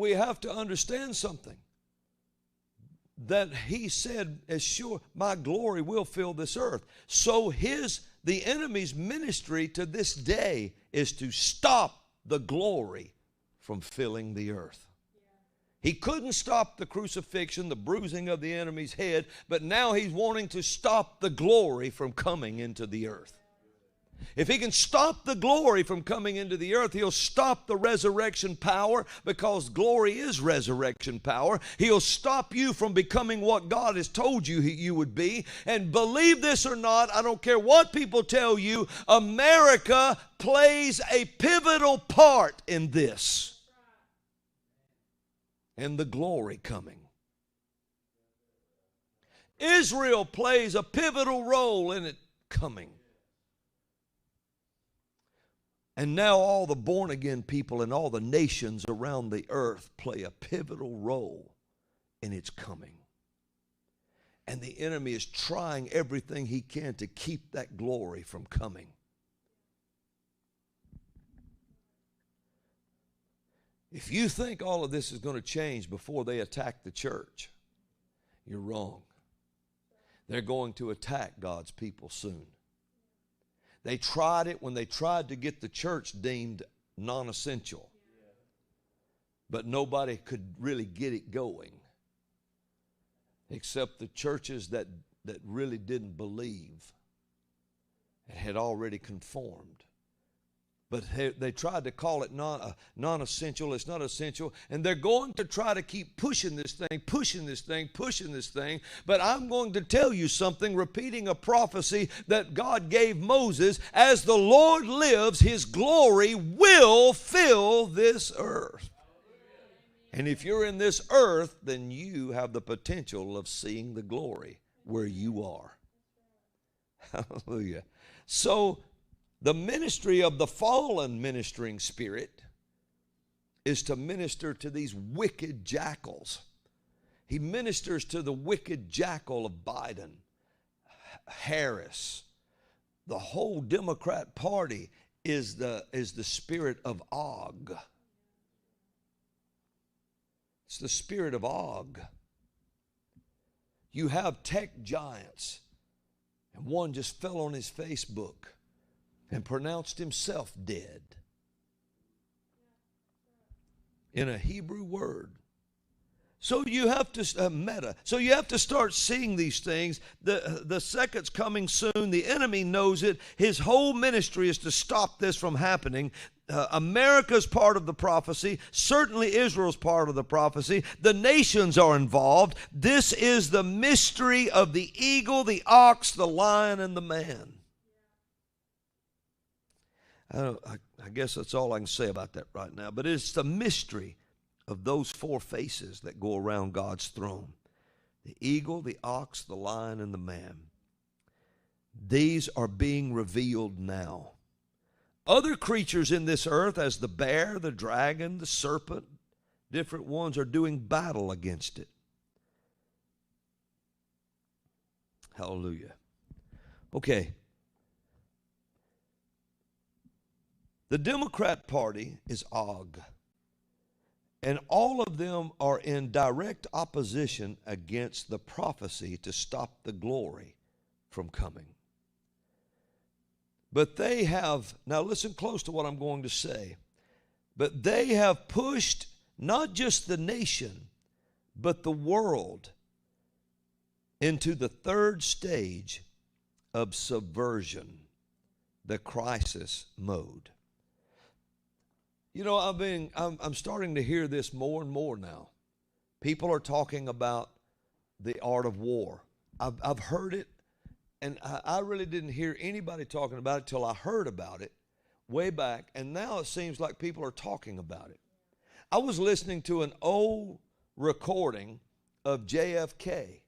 we have to understand something. That he said, as sure, my glory will fill this earth. So the enemy's ministry to this day is to stop the glory from filling the earth. He couldn't stop the crucifixion, the bruising of the enemy's head, but now he's wanting to stop the glory from coming into the earth. If he can stop the glory from coming into the earth, he'll stop the resurrection power, because glory is resurrection power. He'll stop you from becoming what God has told you you would be. And believe this or not, I don't care what people tell you, America plays a pivotal part in this. And the glory coming. Israel plays a pivotal role in it coming. And now all the born-again people and all the nations around the earth play a pivotal role in its coming. And the enemy is trying everything he can to keep that glory from coming. If you think all of this is going to change before they attack the church, you're wrong. They're going to attack God's people soon. They tried it when they tried to get the church deemed non-essential. But nobody could really get it going except the churches that really didn't believe and had already conformed. But they tried to call it non-essential. It's not essential. And they're going to try to keep pushing this thing. But I'm going to tell you something, repeating a prophecy that God gave Moses. As the Lord lives, his glory will fill this earth. And if you're in this earth, then you have the potential of seeing the glory where you are. Hallelujah. So, the ministry of the fallen ministering spirit is to minister to these wicked jackals. He ministers to the wicked jackal of Biden, Harris. The whole Democrat Party is the spirit of Og. It's the spirit of Og. You have tech giants, and one just fell on his Facebook and pronounced himself dead in a Hebrew word. So you have to meta. So you have to start seeing these things. The second's coming soon. The enemy knows it. His whole ministry is to stop this from happening. America's part of the prophecy. Certainly Israel's part of the prophecy. The nations are involved. This is the mystery of the eagle, the ox, the lion, and the man. I guess that's all I can say about that right now. But it's the mystery of those four faces that go around God's throne. The eagle, the ox, the lion, and the man. These are being revealed now. Other creatures in this earth, as the bear, the dragon, the serpent, different ones are doing battle against it. Hallelujah. Okay. The Democrat Party is Og, and all of them are in direct opposition against the prophecy to stop the glory from coming. But they have, now listen close to what I'm going to say, but they have pushed not just the nation, but the world into the third stage of subversion, the crisis mode. You know, I'm starting to hear this more and more now. People are talking about the art of war. I've heard it, and I really didn't hear anybody talking about it till I heard about it way back, and now it seems like people are talking about it. I was listening to an old recording of JFK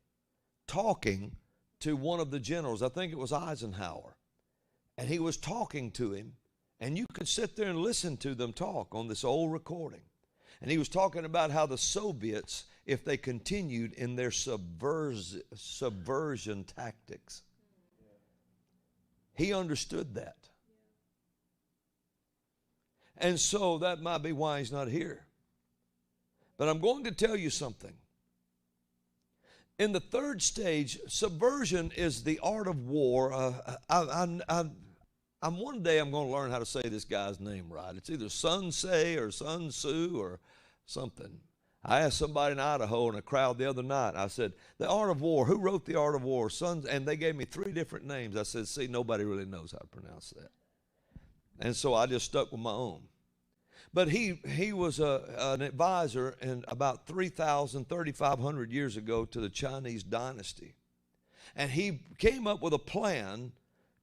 talking to one of the generals. I think it was Eisenhower, and he was talking to him. And you could sit there and listen to them talk on this old recording. And he was talking about how the Soviets, if they continued in their subversion tactics, he understood that. And so that might be why he's not here. But I'm going to tell you something. In the third stage, subversion is the art of war. One day I'm going to learn how to say this guy's name right. It's either Sun Tse or Sun Tzu or something. I asked somebody in Idaho in a crowd the other night, I said, the art of war, who wrote the art of war? And they gave me 3 different names. I said, see, nobody really knows how to pronounce that. And so I just stuck with my own. But he was an advisor in about 3,500 years ago to the Chinese dynasty. And he came up with a plan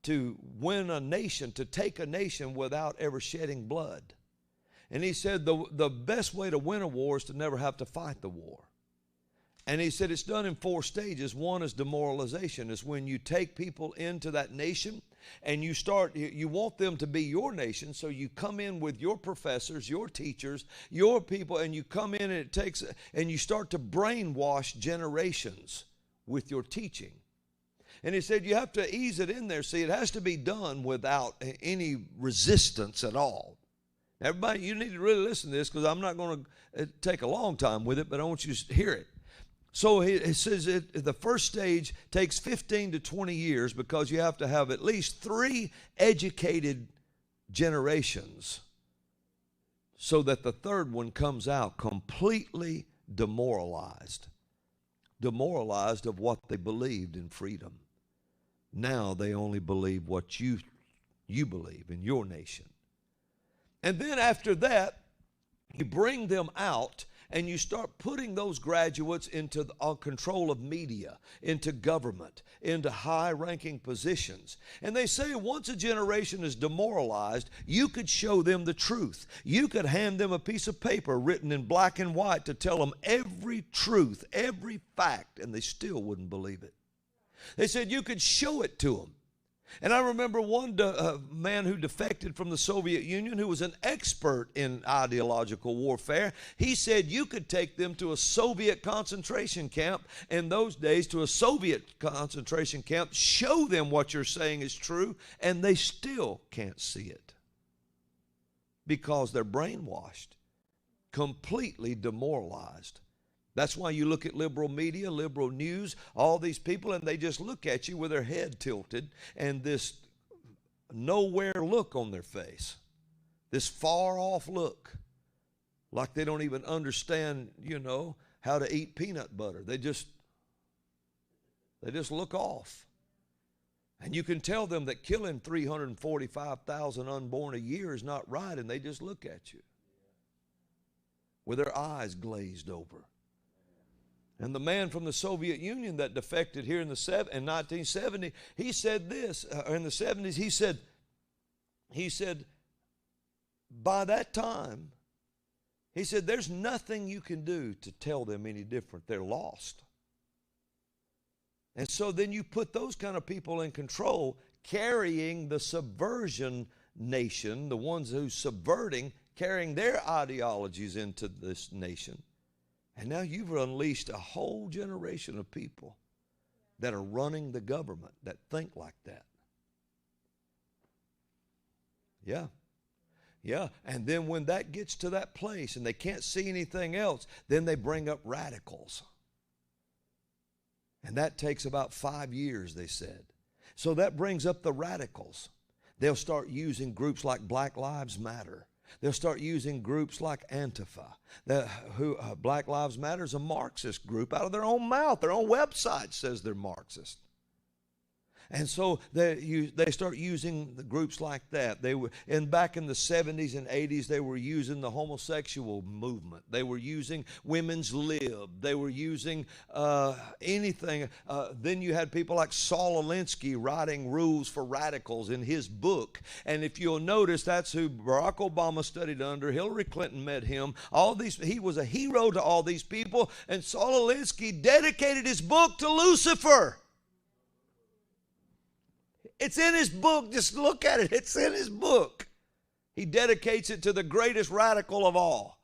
to win a nation, to take a nation without ever shedding blood. And he said the best way to win a war is to never have to fight the war. And he said it's done in 4 stages. One is demoralization. It's when you take people into that nation and you want them to be your nation, so you come in with your professors, your teachers, your people, and you come in and you start to brainwash generations with your teaching. And he said you have to ease it in there. See, it has to be done without any resistance at all. Everybody, you need to really listen to this because I'm not going to take a long time with it, but I want you to hear it. So it says the first stage takes 15 to 20 years because you have to have at least 3 educated generations so that the third one comes out completely demoralized. Demoralized of what they believed in freedom. Now they only believe what you believe in your nation. And then after that, you bring them out and you start putting those graduates into control of media, into government, into high-ranking positions. And they say once a generation is demoralized, you could show them the truth. You could hand them a piece of paper written in black and white to tell them every truth, every fact, and they still wouldn't believe it. They said you could show it to them. And I remember one man who defected from the Soviet Union who was an expert in ideological warfare. He said you could take them to a Soviet concentration camp in those days, to a Soviet concentration camp, show them what you're saying is true, and they still can't see it because they're brainwashed, completely demoralized. That's why you look at liberal media, liberal news, all these people, and they just look at you with their head tilted and this nowhere look on their face, this far-off look, like they don't even understand, how to eat peanut butter. They just look off. And you can tell them that killing 345,000 unborn a year is not right, and they just look at you with their eyes glazed over. And the man from the Soviet Union that defected here in 1970, he said this, in the 70s, he said, by that time, he said, there's nothing you can do to tell them any different. They're lost. And so then you put those kind of people in control, carrying the subversion nation, the ones who's subverting, carrying their ideologies into this nation. And now you've unleashed a whole generation of people that are running the government that think like that. Yeah. Yeah. And then when that gets to that place and they can't see anything else, then they bring up radicals. And that takes about 5 years, they said. So that brings up the radicals. They'll start using groups like Black Lives Matter. They'll start using groups like Antifa. Black Lives Matter is a Marxist group out of their own mouth. Their own website says they're Marxist. And so they start using the groups like that. Back in the 70s and 80s, they were using the homosexual movement. They were using women's lib. They were using anything. Then you had people like Saul Alinsky writing rules for radicals in his book. And if you'll notice, that's who Barack Obama studied under. Hillary Clinton met him. He was a hero to all these people. And Saul Alinsky dedicated his book to Lucifer. It's in his book. Just look at it. It's in his book. He dedicates it to the greatest radical of all.